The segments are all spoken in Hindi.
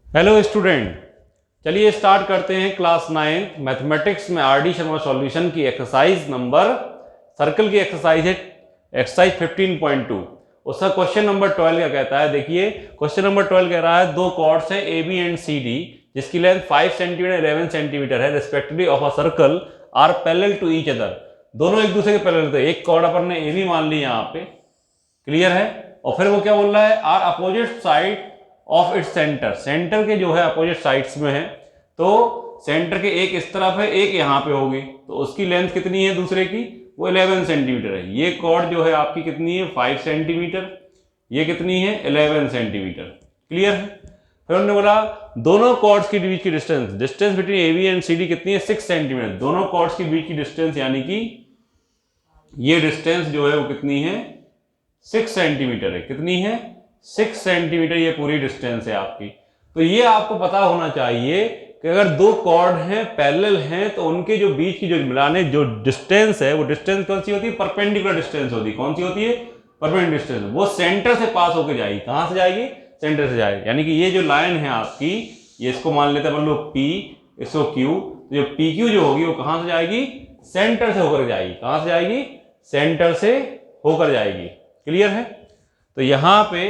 हेलो स्टूडेंट, चलिए स्टार्ट करते हैं क्लास 9 मैथमेटिक्स में आर.डी. शर्मा सॉल्यूशन की एक्सरसाइज नंबर सर्कल की एक्सरसाइज है एक्सरसाइज 15.2। उसका क्वेश्चन नंबर 12 क्या कहता है। देखिए क्वेश्चन नंबर 12 कह रहा है दो कॉर्ड्स है A B and C D जिसकी लेंथ 5 सेंटीमीटर 11 सेंटीमीटर है respectively of a circle are parallel to each other. दोनों एक दूसरे के पैरेलल थे। एक कॉर्ड अपन ने ए बी मान ली यहाँ पे, क्लियर है। और फिर वो क्या बोल रहा है, are opposite side of its centre. Centre के जो है अपोजिट साइड्स में है, तो सेंटर के एक इस तरफ है एक यहाँ पे होगी, तो उसकी लेंथ कितनी है दूसरे की, वो 11 सेंटीमीटर है। ये कॉर्ड जो है आपकी कितनी है 5 सेंटीमीटर, ये कितनी है 11 सेंटीमीटर, क्लियर है। फिर उन्होंने बोला दोनों कॉर्ड्स के बीच की distance between A B and C D कितनी है 6 सेंटीमीटर। दोनों कॉर्ड्स के बीच की डिस्टेंस यानी कि ये डिस्टेंस जो है वो कितनी है 6 सेंटीमीटर है। कितनी है 6 सेंटीमीटर, ये पूरी डिस्टेंस है आपकी। तो ये आपको पता होना चाहिए कि अगर दो कॉर्ड हैं पैरेलल हैं तो उनके जो बीच की जो मिलाने जो डिस्टेंस है वो डिस्टेंस कौन सी होती है, परपेंडिकुलर डिस्टेंस होती है। कौन सी होती है, परपेंडिकुलर डिस्टेंस। वो सेंटर से पास होकर जाएगी। कहां से जाएगी, सेंटर से जाएगी। यानी कि ये जो लाइन है आपकी, ये इसको मान लेते हैं अपन लोग P, इसको Q, तो जो PQ जो होगी वो कहां से जाएगी, सेंटर से होकर जाएगी। कहां से जाएगी, सेंटर से होकर जाएगी, क्लियर है। तो यहां पे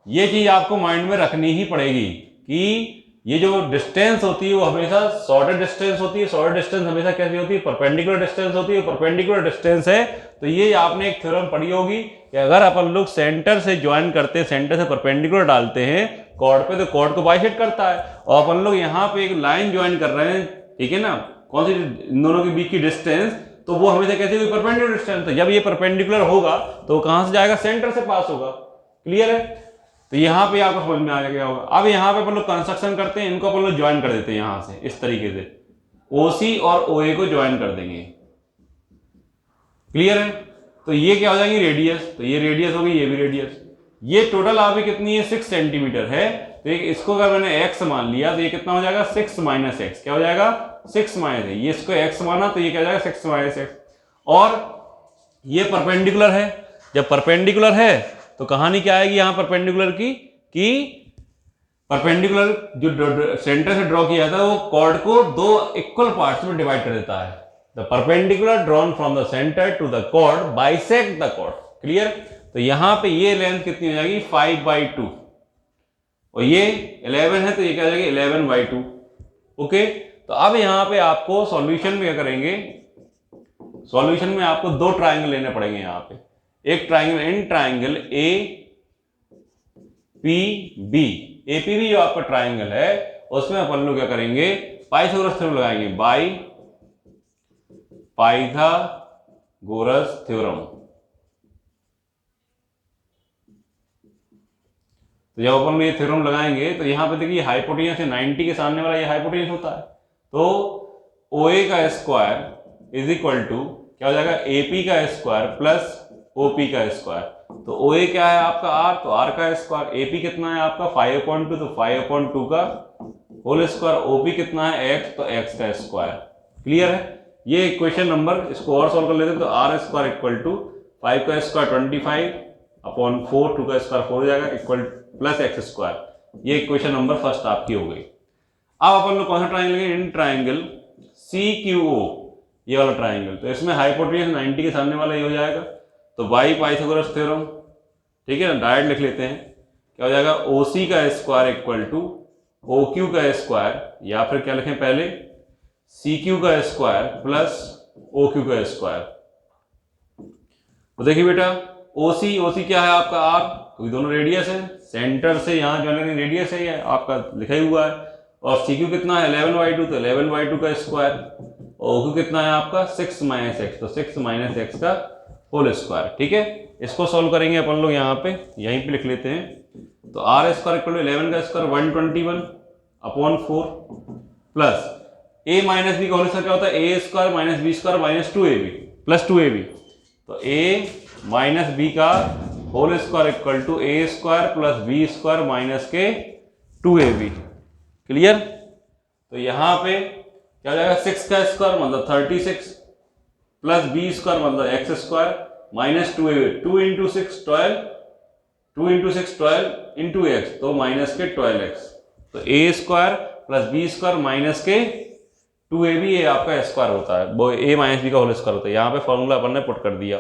ये चीज आपको माइंड में रखनी ही पड़ेगी कि ये जो डिस्टेंस होती है वो हमेशा शॉर्टर डिस्टेंस होती है। शॉर्टर डिस्टेंस हमेशा कैसी होती है, परपेंडिकुलर डिस्टेंस होती है। परपेंडिकुलर डिस्टेंस है तो ये आपने एक थ्योरम पढ़ी होगी कि अगर अपन लोग सेंटर से ज्वाइन करते हैं, सेंटर से परपेंडिकुलर डालते हैं कॉर्ड पे, तो कॉर्ड को बाइसेक्ट करता है। और अपन लोग यहाँ पे एक लाइन ज्वाइन कर रहे हैं, ठीक है ना, कौन सी, इन दोनों के बीच की डिस्टेंस, तो वो हमेशा कैसी होगी, परपेंडिकुलर डिस्टेंस। तो जब ये परपेंडिकुलर होगा तो कहां से जाएगा, सेंटर से पास होगा, क्लियर है। तो यहाँ पे आपको समझ में आ गया होगा। अब यहाँ पे अपन लोग कंस्ट्रक्शन करते हैं, इनको अपन लोग ज्वाइन कर देते हैं यहाँ से इस तरीके से, OC और OA को ज्वाइन कर देंगे, क्लियर है। तो ये क्या हो जाएंगे, रेडियस। तो ये रेडियस होगी, ये भी रेडियस। ये टोटल आपकी कितनी है 6 सेंटीमीटर है। तो इसको अगर मैंने x मान लिया तो ये कितना हो जाएगा 6 माइनस एक्स, क्या हो जाएगा 6 माइनस, ये इसको x माना तो ये क्या हो जाएगा 6 माइनस एक्स। और ये परपेंडिकुलर है। जब परपेंडिकुलर है तो कहानी क्या आएगी यहाँ परपेंडिकुलर की, कि परपेंडिकुलर जो सेंटर से ड्रॉ किया था वो कॉर्ड को दो इक्वल पार्ट्स में डिवाइड कर देता है। The perpendicular drawn from the centre to the chord bisect the chord, clear. तो यहाँ पे ये लेंथ कितनी हो जाएगी 5/2 और ये 11 है तो ये क्या हो जाएगी 11/2, ओके। तो अब यहाँ पे आपको सॉल्यूशन में क्या करेंगे, सॉल्यूशन में आपको दो ट्राइंगल लेने पड़ेंगे। यहाँ पे एक triangle, in triangle APB, APB जो आपका ट्राइंगल है उसमें अपन लोग क्या करेंगे, पाइथागोरस थ्योरम लगाएंगे, बाय पाइथागोरस थ्योरम। तो जब अपन ये थ्योरम लगाएंगे तो यहाँ पे देखिए हाइपोटेन्यूस है 90 के सामने वाला ये हाइपोटेन्यूस होता है। तो OA का स्क्वायर इज इक्वल टू क्या हो जाएगा AP का स्क्वायर प्लस OP का स्क्वायर। तो OA क्या है आपका R, तो R का स्क्वायर। AP कितना है आपका 5/2, तो 5/2 का होल स्क्वायर। OP कितना है X, तो X का स्क्वायर, क्लियर है। ये इक्वेशन नंबर, इसको और सॉल्व कर लेते हैं तो R स्क्वायर इक्वल टू 5 का स्क्वायर 25/4, 2 का स्क्वायर 4 हो जाएगा इक्वल प्लस X स्क्वायर। ये इक्वेशन नंबर फर्स्ट आपकी हो गई। अब अपन लोग कौन सा ट्राइंगल लेंगे, इन ट्राइंगल CQO, ये वाला ट्राइंगल। तो इसमें हाइपोटेन्यूस 90 के सामने वाला ये हो जाएगा, तो बाई पाइथागोरस थ्योरम, ठीक है ना, डायरेक्ट लिख लेते हैं। क्या हो जाएगा OC का स्क्वायर इक्वल टू OQ का स्क्वायर, या फिर क्या लिखें पहले CQ का स्क्वायर प्लस OQ का स्क्वायर। तो देखिए बेटा OC क्या है आपका R, क्योंकि दोनों रेडियस है, सेंटर से यहाँ जो रेडियस है ये आपका लिखा ही हुआ है। और CQ कितना है 11/2, तो 11/2 का स्क्वायर। और OQ कितना है आपका 6 माइनस एक्स, तो 6 माइनस एक्स का होल स्क्वायर, ठीक है। इसको सॉल्व करेंगे अपन लोग, यहाँ पे यहीं पे लिख लेते हैं। तो R स्क्वायर इक्वल टू 11 का square 121/4 plus A minus B का होल स्क्वायर क्या होता है A square minus B square minus 2AB plus 2AB। तो A माइनस B का whole square equal to A square plus B square minus के 2AB, क्लियर। तो यहाँ पे क्या हो जाएगा 6 का स्क्वायर मतलब 36 प्लस B स्क्वायर मतलब X square minus 2 2 into 6 12 2 into 6 12 into x, तो माइनस के 12x, तो a square plus b square minus के 2ab, ये आपका स्क्वायर होता है, वो a माइनस बी का होल स्क्वायर होता है। यहाँ पे फॉर्मूला अपन ने पुट कर दिया।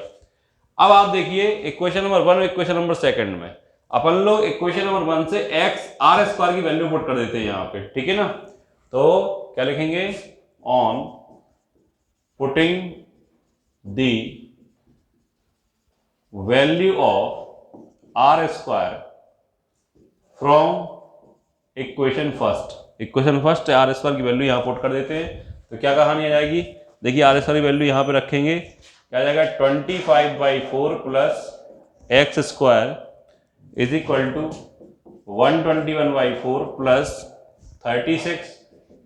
अब आप देखिए इक्वेशन नंबर 1 और इक्वेशन नंबर 2 में अपन लोग इक्वेशन नंबर 1 से x आर स्क्वायर की वैल्यू पुट कर देते हैं यहाँ पे, ठीक है ना। तो क्या लिखेंगे, on putting the value of R square from equation first R square की वैल्यू यहाँ पुट कर देते हैं, तो क्या कहानी आ जाएगी, देखिए आर स्क्वायर की वैल्यू यहाँ पे रखेंगे, क्या आ जाएगा 25/4 plus X square is equal to 121/4 plus 36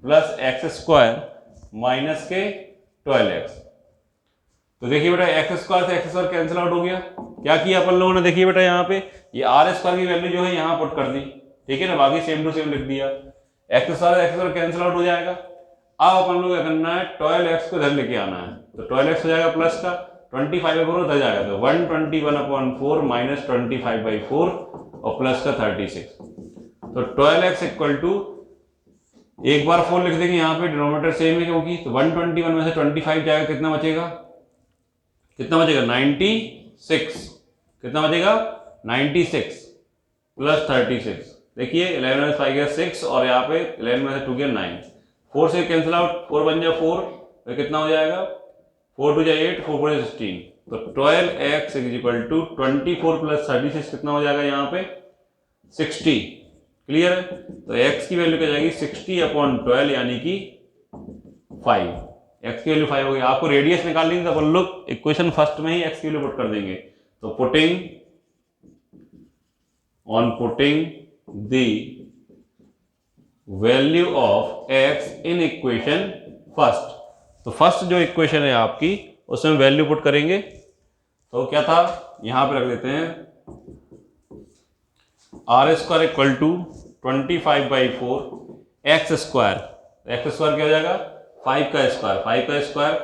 plus X square minus के 12x। तो देखिए बेटा एक्स स्क्वायर से एक्स स्क्वायर कैंसिल आउट हो गया। क्या किया अपन लोगों ने, देखिए बेटा यहाँ पे ये आर स्क्वायर की वैल्यू जो है यहाँ पुट कर दी, ठीक है ना, बाकी सेम टू सेम लिख दिया, एक्स स्क्वायर कैंसिल आउट हो जाएगा। अब अपन लोग क्या करना है, 12x को इधर लेके आना है, तो 12x हो जाएगा प्लस का 25/4 उधर जाएगा, तो 121/4 माइनस 25/4 और प्लस का 36, तो 12x इक्वल टू, एक बार 4 लिख देंगे यहाँ पे, डिनोमिनेटर सेम है क्योंकि, तो 121 में से 25 जाएगा, कितना बचेगा 96, कितना बचेगा 96 प्लस 36, देखिए 11 में 5 गया 6 और यहाँ पे 11 में से 2 गया 9, 4 से कैंसिल आउट, 4 बन जाए 4, तो कितना हो जाएगा 4 2 जाए 8, 4 4 16, तो 12x is equal to 24 plus 36 कितना हो जाएगा यहाँ पे 60, क्लियर है। तो x की वैल्यू क्या जाएगी 60/12 यानी कि 5, x की वैल्यू 5 हो गई। आपको रेडियस निकालनी है तो अपन लोग इक्वेशन फर्स्ट में ही x की वैल्यू पुट कर देंगे, तो putting the value of x in equation first, तो फर्स्ट जो इक्वेशन है आपकी उसमें वैल्यू पुट करेंगे, तो क्या था यहां पे रख देते हैं R square equal to 25/4 X square क्या हो जाएगा 5 का स्क्वायर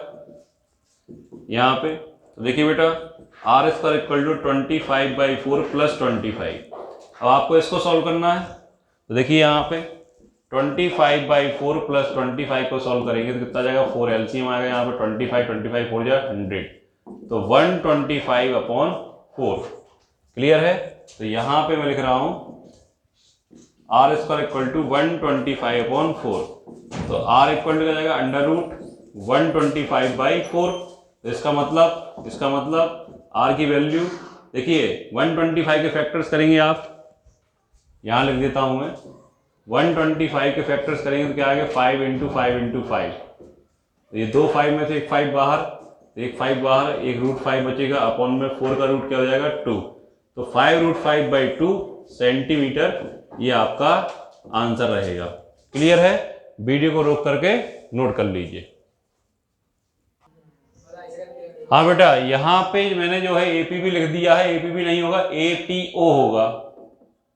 यहां पे, तो देखिए बेटा R square equal to 25/4 plus 25। अब आपको इसको सॉल्व करना है, तो देखिए यहाँ पे 25/4 प्लस 25 को सॉल्व करेंगे तो कितना जाएगा 4, एलसीएम आएगा यहाँ पे 25 4 जा 100, तो 125/4, क्लियर है। तो यहाँ पे मैं लिख रहा हूँ आर स्क्वायर इक्वल टू 125/4, तो आर इक्वल टू क्या जाएगा √125/4, तो इसका मतलब आर की वैल्यू देखिए 125 के फैक्टर्स करेंगे आप, यहां लिख देता हूं मैं 125 के फैक्टर्स करेंगे तो क्या आएगा 5 × 5 × 5, तो ये 2 5 में से एक 5 बाहर, एक 5 बाहर, एक √5 बचेगा, अपॉन में 4 का रूट क्या हो जाएगा 2, तो 5√5/2 सेंटीमीटर ये आपका आंसर रहेगा। क्लियर है, वीडियो को रोक करके नोट कर लीजिए। हाँ बेटा यहाँ पे मैंने जो है एपीबी लिख दिया है, एपीबी नहीं होगा एपीओ होगा,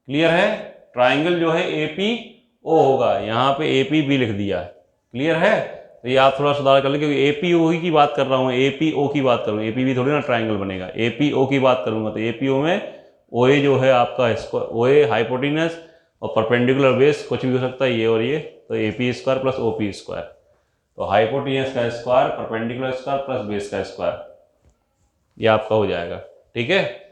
क्लियर है, ट्राइंगल जो है एपीओ होगा, यहाँ पे एपीबी लिख दिया है, क्लियर है। तो ये आप थोड़ा सुधार कर लें क्योंकि एपीओ ही की बात कर रहा हूँ, एपीओ की बात करूँ, एपीबी थोड़ी ना ट्राइंगल बनेगा, एपीओ की बात करूंगा तो एपीओ में ओए जो है आपका ओए हाइपोटेनस और परपेंडिकुलर बेस कुछ भी हो सकता है, ये और ये, तो AP square plus OP square, तो हाइपोटेनस का square perpendicular square plus base का स्क्वायर, ये आपका हो जाएगा, ठीक है।